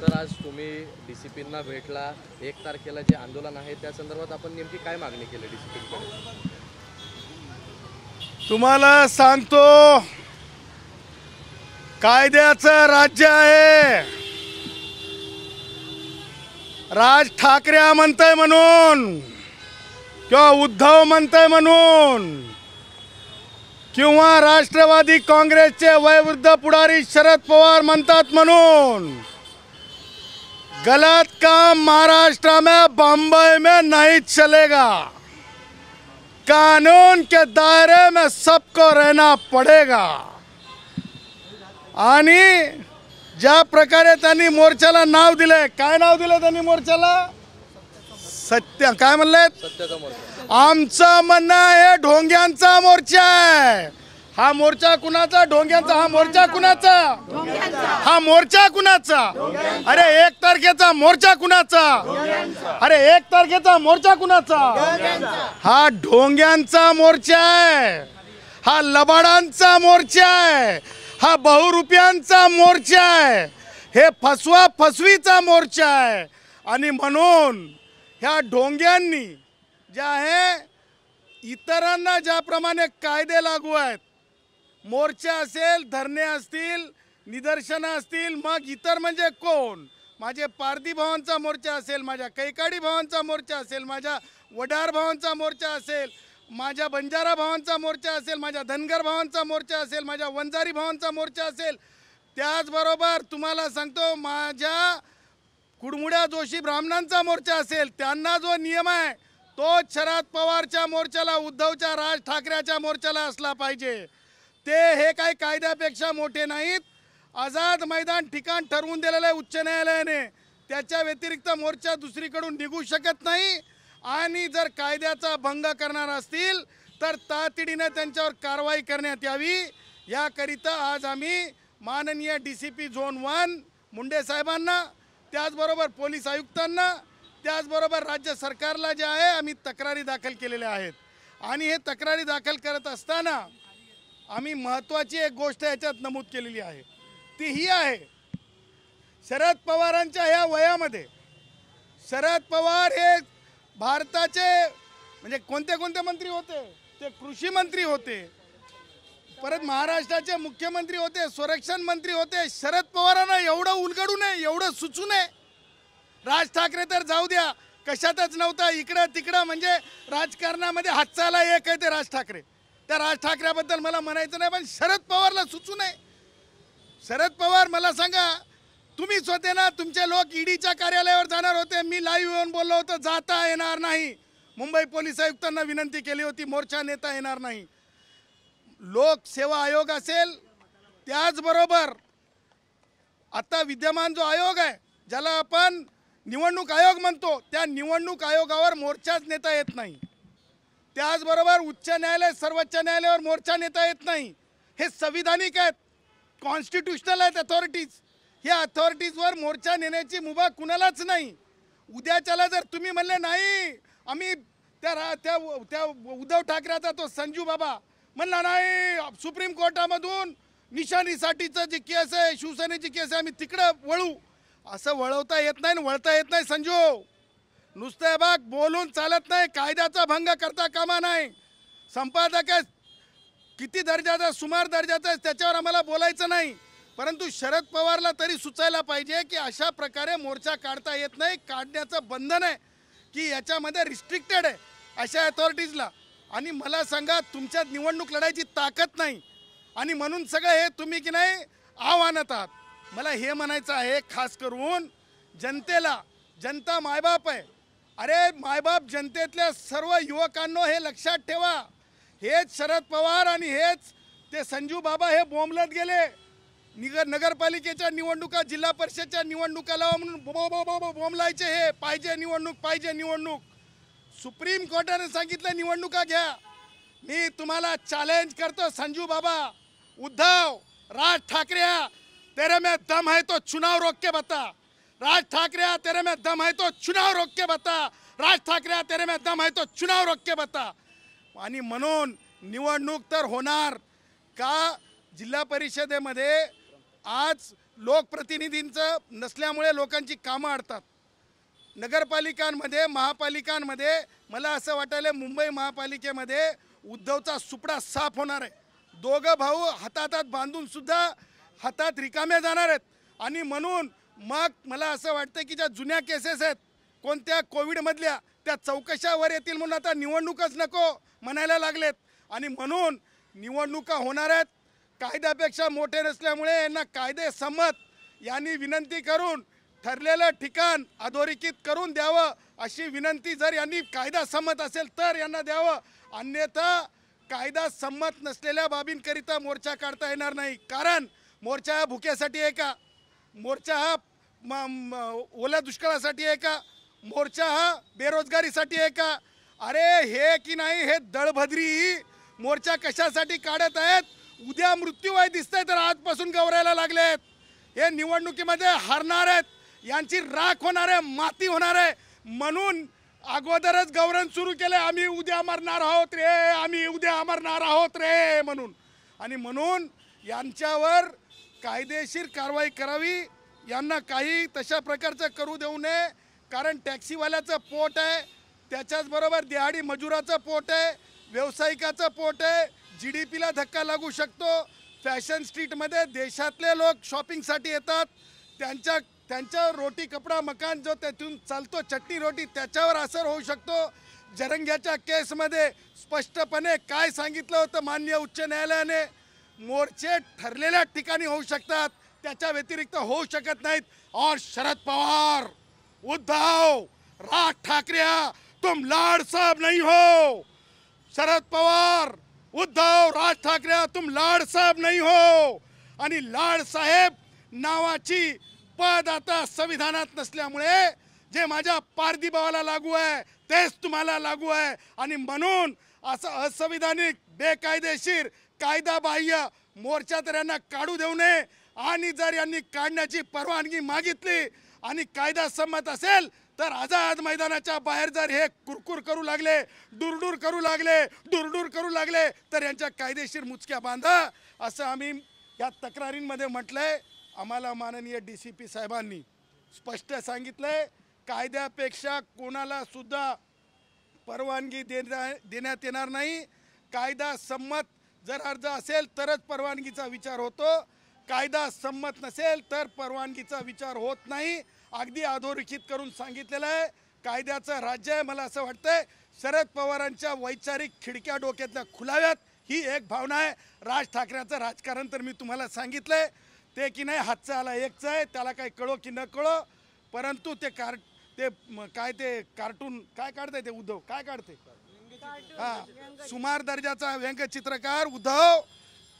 Sir, आज तुम्ही डीसीपींना भेटला, 1 तारखेला जे आंदोलन आहे त्या संदर्भात आपण नेमकी काय मागणी केली डीसीपींकडे? तुम्हाला सांगतो, कायद्याचं राज्य आहे. राज ठाकरे म्हणतंय म्हणून किंवा उद्धव म्हणतंय म्हणून किंवा राष्ट्रवादी काँग्रेसचे वयोवृद्ध पुढारी शरद पवार म्हणतात म्हणून गलत काम महाराष्ट्र में, बम्बई में नहीं चलेगा. कानून के दायरे में सबको रहना पड़ेगा. आणि ज्या प्रकारे त्यांनी मोर्चाला नाव दिले, काय नाव दिलं त्यांनी मोर्चाला? सत्य. काय म्हणले? सत्याचा मोर्चा. आमचं म्हणणं आहे ढोंग्यांचा मोर्चा आहे. हा मोर्चा कुणाचा? ढोंग्यांचा. हा मोर्चा कुणाचा? हा मोर्चा कुणाचा? अरे 1 तारखेचा मोर्चा कुणाचा? अरे 1 तारखेचा मोर्चा कुणाचा? हा ढोंग्यांचा मोर्चा आहे. हा लबाडांचा मोर्चा आहे. हा बहुरुपयांचा मोर्चा आहे. हे फसवा फसवीचा मोर्चा आहे. आणि म्हणून ह्या ढोंग्यांनी ज्या आहे इतरांना ज्याप्रमाणे कायदे लागू आहेत, मोर्चा असेल, धरणे असतील, निदर्शनं असतील, मग इतर म्हणजे कोण? माझे पारधी भावांचा मोर्चा असेल, माझ्या कैकाडी भावांचा मोर्चा असेल, माझ्या वडार भावांचा मोर्चा असेल, माझ्या बंजारा भावांचा मोर्चा असेल, माझ्या धनगर भावांचा मोर्चा असेल, माझ्या वंजारी भावांचा मोर्चा असेल. त्याचबरोबर तुम्हाला सांगतो, माझ्या कुडमुड्या जोशी ब्राह्मणांचा मोर्चा असेल, त्यांना जो नियम आहे तो शरद पवारच्या मोर्चाला, उद्धवच्या, राज ठाकरेच्या मोर्चाला असला पाहिजे. ते हे काही कायद्यापेक्षा मोठे नाहीत. आझाद मैदान ठिकाण ठरवून दिलेलं आहे उच्च न्यायालयाने. त्याच्या व्यतिरिक्त मोर्चा दुसरीकडून निघू शकत नाही. आणि जर कायद्याचा भंग करणार असतील तर तातडीने त्यांच्यावर कारवाई करण्यात यावी. याकरिता आज आम्ही माननीय DCP झोन 1 मुंडे साहेबांना, त्याचबरोबर पोलीस आयुक्तांना, त्याचबरोबर राज्य सरकारला जे आहे आम्ही तक्रारी दाखल केलेल्या आहेत. आणि हे तक्रारी दाखल करत असताना आम्ही महत्त्वाची एक गोष्ट याच्यात नमूद केलेली आहे. ती ही आहे, शरद पवारांच्या ह्या वयामध्ये शरद पवार हे भारताचे म्हणजे कोणते कोणते मंत्री होते? ते कृषी मंत्री होते, परत महाराष्ट्राचे मुख्यमंत्री होते, संरक्षण मंत्री होते. शरद पवारांना एवढं उलगडू नये, एवढं सुचू नये. राज ठाकरे तर जाऊ द्या, कशातच नव्हता, इकडं तिकडं म्हणजे राजकारणामध्ये हातचाला एक आहे ते राज ठाकरे. त्या राज ठाकरेबद्दल मला म्हणायचं नाही, पण शरद पवारला सुचू नये. शरद पवार, मला सांगा, तुम्हीच होते ना, तुमचे लोक ईडीच्या कार्यालयावर जाणार होते. मी लाईव्ह येऊन बोललो होतो, जाता येणार नाही. मुंबई पोलीस आयुक्तांना विनंती केली होती, मोर्चा नेता येणार नाही. लोकसेवा आयोग असेल, त्याचबरोबर आता विद्यमान जो आयोग आहे ज्याला आपण निवडणूक आयोग म्हणतो, त्या निवडणूक आयोगावर मोर्चाच नेता येत नाही. त्याचबरोबर उच्च न्यायालय, सर्वोच्च न्यायालयावर मोर्चा नेता येत नाही. हे संविधानिक आहेत, कॉन्स्टिट्युशनल आहेत अथॉरिटीज. या अथॉरिटीजवर मोर्चा नेण्याची मुभा कुणालाच नाही. उद्याच्याला जर तुम्ही म्हणले नाही, आम्ही त्या उद्धव ठाकरेचा तो संजू बाबा म्हणला नाही, सुप्रीम कोर्टामधून निशाणीसाठीचं जी केस आहे, शिवसेनेची केस आहे, आम्ही तिकडं वळू, असं वळवता येत नाही, वळता येत नाही. संजू, नुसतं बघ बोलून चालत नाही, कायद्याचा भंग करता कामा नाही. संपादक आहे, किती दर्जाचा, सुमार दर्जाचा आहे, त्याच्यावर आम्हाला बोलायचं नाही. परंतु शरद पवारला तरी सुचायला पाहिजे की अशा प्रकारे मोर्चा काढता येत नाही. काढण्याचं बंधन आहे की याच्यामध्ये रिस्ट्रिक्टेड आहे अशा अथॉरिटीजला. आणि मला सांगा, तुमच्यात निवडणूक लढायची ताकद नाही आणि म्हणून सगळं हे तुम्ही की नाही आव्हानात आहात. मला हे म्हणायचं आहे खास करून जनतेला, जनता मायबाप आहे. अरे मायबाप, जनतेतल्या सर्व युवकांनो हे लक्षात ठेवा, हेच शरद पवार आणि हेच ते संजू बाबा हे बोंबलत गेले. नगरपालिकेच्या निवडणुका, जिल्हा परिषदच्या निवडणुका लावा म्हणून बोंबलायचे. हे पाहिजे निवडणूक, पाहिजे निवडणूक. सुप्रीम कोर्टाने सांगितलं निवडणुका घ्या. मी तुम्हाला चॅलेंज करतो, संजू बाबा, उद्धव, राज ठाकरे, तेरे में दम है तो चुनाव रोक के बता. राज ठाकरे, तेरे में दम है तो चुनाव रोक के बता. राज ठाकरे, तेरे में दम है तो चुनाव रोक के बता. आणि म्हणून निवडणूक तर होणार का? जिल्हा परिषदेमध्ये आज लोकप्रतिनिधींचं नसल्यामुळे लोकांची कामं अडतात. नगरपालिकांमध्ये महापालिकांमध्ये मला असं वाटायलं मुंबई महापालिकेमध्ये उद्धवचा सुपडा साफ होणार आहे. दोघं भाऊ हातात बांधून सुद्धा हातात रिकामे जाणार आहेत. आणि म्हणून मग मला असं वाटतं की ज्या जुन्या केसेस आहेत कोणत्या कोविडमधल्या त्या चौकशावर येतील म्हणून आता निवडणूकच नको म्हणायला लागलेत. आणि म्हणून निवडणुका होणार आहेत. कायद्यापेक्षा मोठे नसल्यामुळे यांना कायदेसम्मत यांनी विनंती करून ठरलेलं ठिकाण अधोरेखित करून द्यावं अशी विनंती जर यांनी कायदासम्मत असेल तर यांना द्यावं. अन्यथा कायदासम्मत नसलेल्या बाबींकरिता मोर्चा काढता येणार नाही. कारण मोर्चा हा भुक्यासाठी आहे का? मोर्चा हा ओल्या दुष्काळासाठी आहे का? मोर्चा हा बेरोजगारीसाठी आहे का? अरे हे की नाही हे दळभद्री मोर्चा कशासाठी काढत आहेत? उद्या मृत्यूवय दिसतंय तर आजपासून गवरायला लागलेत. हे निवडणुकीमध्ये हारणार आहेत. यांची राख होणार आहे, माती होणार आहे. म्हणून अगोदरच गौरण सुरू केलं, आम्ही उद्या मरणार आहोत रे, आम्ही उद्या मरणार आहोत रे म्हणून. आणि म्हणून यांच्यावर कायदेशीर कारवाई करावी. यांना काही तशा प्रकारचं करू देऊ नये. कारण टॅक्सीवाल्याचं पोट आहे, त्याच्याचबरोबर दिहाडी मजुराचं पोट आहे, व्यावसायिकाचं पोट आहे. GDPला धक्का लागू शकतो. फॅशन स्ट्रीटमध्ये देशातले लोक शॉपिंगसाठी येतात. त्यांच्या रोटी कपडा मकान जो त्यातून चालतो चटणी रोटी त्याच्यावर असर होऊ शकतो. जरंग्याच्या केसमध्ये स्पष्टपणे काय सांगितलं होतं माननीय उच्च न्यायालयाने? मोर्चे ठरलेल्या ठिकाणी होऊ शकतात, त्याच्या व्यतिरिक्त होऊ शकत नाहीत. और शरद पवार, उद्धव, राज ठाकरे तुम लाड साहब नहीं हो. शरद पवार, उद्धव, राज ठाकरे तुम लाड साहब नहीं हो. आणि लाड साहेब नावाची पद आता संविधानात नसल्यामुळे जे माझ्या पारदीभावाला लागू आहे तेच तुम्हाला लागू आहे. आणि म्हणून असं असंविधानिक बेकायदेशीर कायदाबाह्य मोर्चा तर यांना काढू देऊ नये. आणि जर यांनी काढण्याची परवानगी मागितली आणि कायदा संमत असेल तर आझाद मैदानाच्या बाहेर जर हे कुरकुर करू लागले, दुरडूर करू लागले तर यांच्या कायदेशीर मुचक्या बांधा असं आम्ही या तक्रारींमध्ये म्हटलंय. आम्हाला माननीय DCP साहेबांनी स्पष्ट सांगितलंय कायद्यापेक्षा कोणाला सुद्धा परवानगी देण्यात येणार नाही. कायदा संमत जर अर्ज असेल तरच परवानगीचा विचार होतो. कायदा संमत नसेल तर परवानगीचा विचार होत नाही. अगदी अधोरेखित करून सांगितलेलं आहे. कायद्याचं राज्य आहे. मला असं वाटतंय शरद पवारांच्या वैचारिक खिडक्या डोक्यातल्या खुलाव्यात ही एक भावना आहे. राज ठाकरेंचं राजकारण तर मी तुम्हाला सांगितलंय ते की नाही हातचं आला एकच आहे, त्याला काही कळो की न कळो. परंतु ते कार्टून काय काढतंय ते उद्धव काय काढते हां सुमार दर्जाचा व्यंगचित्रकार उद्धव,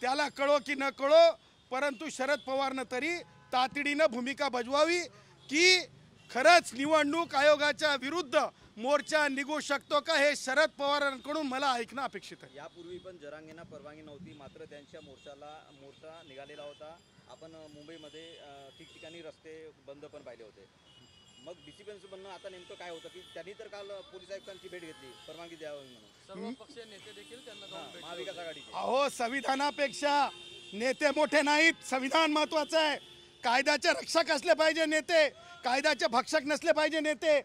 त्याला कळो की न कळो. परंतु शरद पवारनं तरी तातडीनं भूमिका बजवावी की खरंच निवडणूक आयोगाच्या विरुद्ध मोर्चा निघू शकतो का हे शरद पवारांकडून मला ऐकणं अपेक्षित आहे. यापूर्वी पण जरांगेंना परवानगी नव्हती, मात्र त्यांच्या मोर्चा निघालेला होता. आपण मुंबईमध्ये ठिकठिकाणी रस्ते बंद पण पाहिले होते. मग DCPचं म्हणणं आता नेमकं काय होतं की त्यांनी तर काल पोलीस आयुक्तांची भेट घेतली परवानगी द्यावी म्हणून. सर्व पक्षीय नेते देखील त्यांना जाऊन भेटले. महाविकास आघाडीचे अहो संविधानापेक्षा नेते मोठे नाहीत, संविधान महत्वाचं आहे. कायद्याचे रक्षक असले पाहिजे नेते, कायद्याचे भक्षक नसले पाहिजे नेते,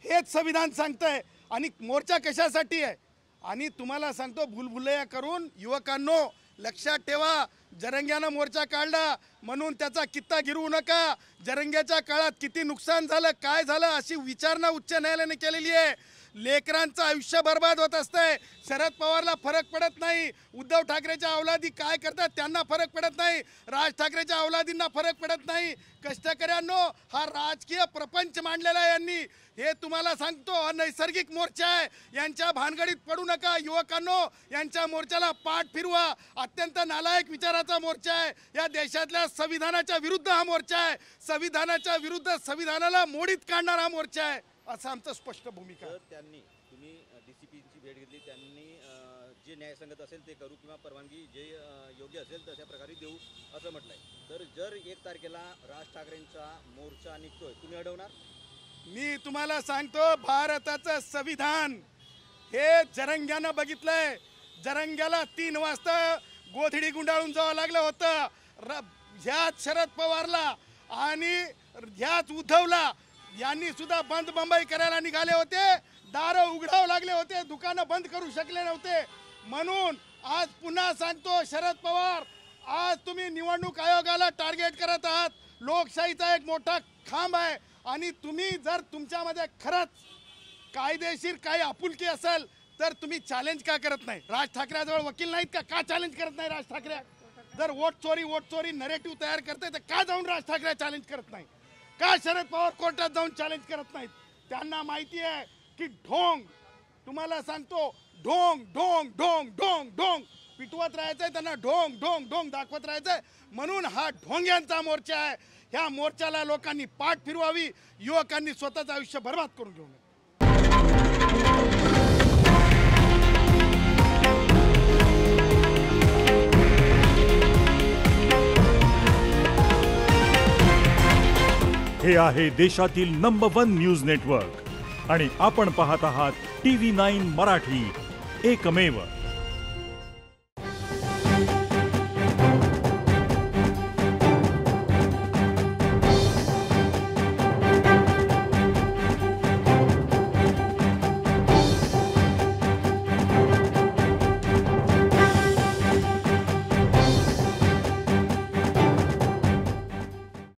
हेच संविधान सांगतंय. आणि मोर्चा कशासाठी आहे? आणि तुम्हाला सांगतो भुलभुलैया करून युवकांनो लक्षात ठेवा, जरंग्यानं मोर्चा काढला म्हणून त्याचा कित्ता गिरवू नका. जरंग्याच्या काळात किती नुकसान झालं, काय झालं अशी विचारणा उच्च न्यायालयाने केलेली आहे. लेकरांचं आयुष्य बर्बाद होत असतंय. शरद पवारला फरक पडत नाही. उद्धव ठाकरेच्या अवलादी काय करतात त्यांना फरक पडत नाही. राज ठाकरेच्या अवलादींना फरक पडत नाही. कष्टकऱ्यांनो हा राजकीय प्रपंच मांडलेला आहे यांनी. हे तुम्हाला सांगतो नैसर्गिक मोर्चा आहे. यांच्या भानगडीत पडू नका युवकांनो. यांच्या मोर्चाला पाठ फिरवा. अत्यंत नालायक विचाराचा मोर्चा आहे. या देशातल्या संविधानाच्या विरुद्ध हा मोर्चा आहे. संविधानाच्या विरुद्ध संविधानाला मोडीत काढणारा हा मोर्चा आहे असं आमचं स्पष्ट भूमिका आहे. तर तुम्ही DCPची भेट घेतली, त्यांनी जे न्यायसंगत असेल ते करू किंवा परवानगी जे योग्य असेल तशा प्रकारे देऊ असं म्हटलंय. तर जर 1 तारखेला राज ठाकरेंचा मोर्चा निघतोय, तुम्ही अडवणार? मी तुम्हाला सांगतो भारताचं संविधान हे जरंग्यानं बघितलंय. जरंग्याला 3 वाजता गोधडी गुंडाळून जावं लागलं होतं. ह्याच शरद पवारला आणि ह्याच उद्धवला यांनी सुद्धा बंद मुंबई करायला निघाले होते, दारं उघडावं लागले होते, दुकानं बंद करू शकले नव्हते. म्हणून आज पुन्हा सांगतो शरद पवार, आज तुम्ही निवडणूक आयोगाला टार्गेट करत आहात. लोकशाहीचा एक मोठा खांब आहे आणि तुम्ही जर तुमच्यामध्ये खरंच कायदेशीर काही आपुलकी असेल तर तुम्ही चॅलेंज का करत नाही? राज ठाकरेजवळ वकील नाहीत का चॅलेंज करत नाही राज ठाकरे? जर वोट चोरी नरेटिव्ह तयार करते तर का जाऊन राज ठाकरे चॅलेंज करत नाही? का शरद पवार कोर्टात जाऊन चॅलेंज करत नाहीत? त्यांना माहिती आहे की ढोंग, तुम्हाला सांगतो, ढोंग ढोंग ढोंग ढोंग ढोंग पिटवत राहायचंय त्यांना, ढोंग ढोंग ढोंग दाखवत राहायचंय. म्हणून हा ढोंग्यांचा मोर्चा आहे. ह्या मोर्चाला लोकांनी पाठ फिरवावी, युवकांनी स्वतःचं आयुष्य बर्बाद करून घेऊ नये. हे आहे देशातील नंबर 1 न्यूज नेटवर्क आणि आपण पाहत आहात TV9 मराठी, एकमेव.